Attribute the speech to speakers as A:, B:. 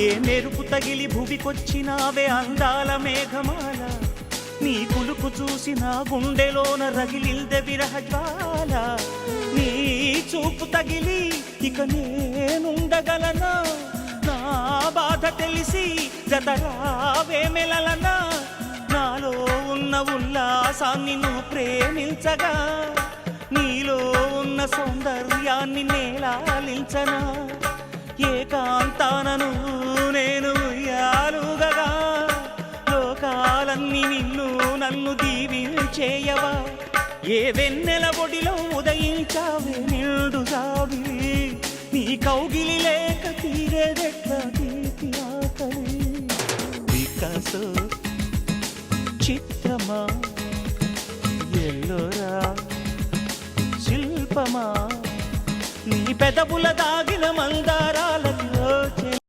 A: ఏ మెరుపు తగిలి భువికొచ్చినావే అందాల మేఘమాల, నీ కులుకు చూసి నా గుండెలోన రగిలిల్దె విరహజ్వాల. నీ చూపు తగిలి ఇక నేనుండగలనా, నా బాధ తెలిసి జతరావే మెలలనా. నాలో ఉన్న ఉల్లాసాన్ని నువ్వు ప్రేమించగా, నీలో ఉన్న సౌందర్యాన్ని నేలాలించనా. ఏకాంతానను నేను ఉయ్యాలుగగా, లోకాలన్నీ నిన్ను నన్ను దీవించేయవా. ఏ వెన్నెల ఒడిలో ఉదయించావే నిండు జాబిలి, నీ కౌగిలి లేక తీరేదెట్లా తీపి ఆకలి. వికాసో చిత్రమా, ఎల్లోరా శిల్పమా, నీ పెదవుల దాగిన మందారాలలో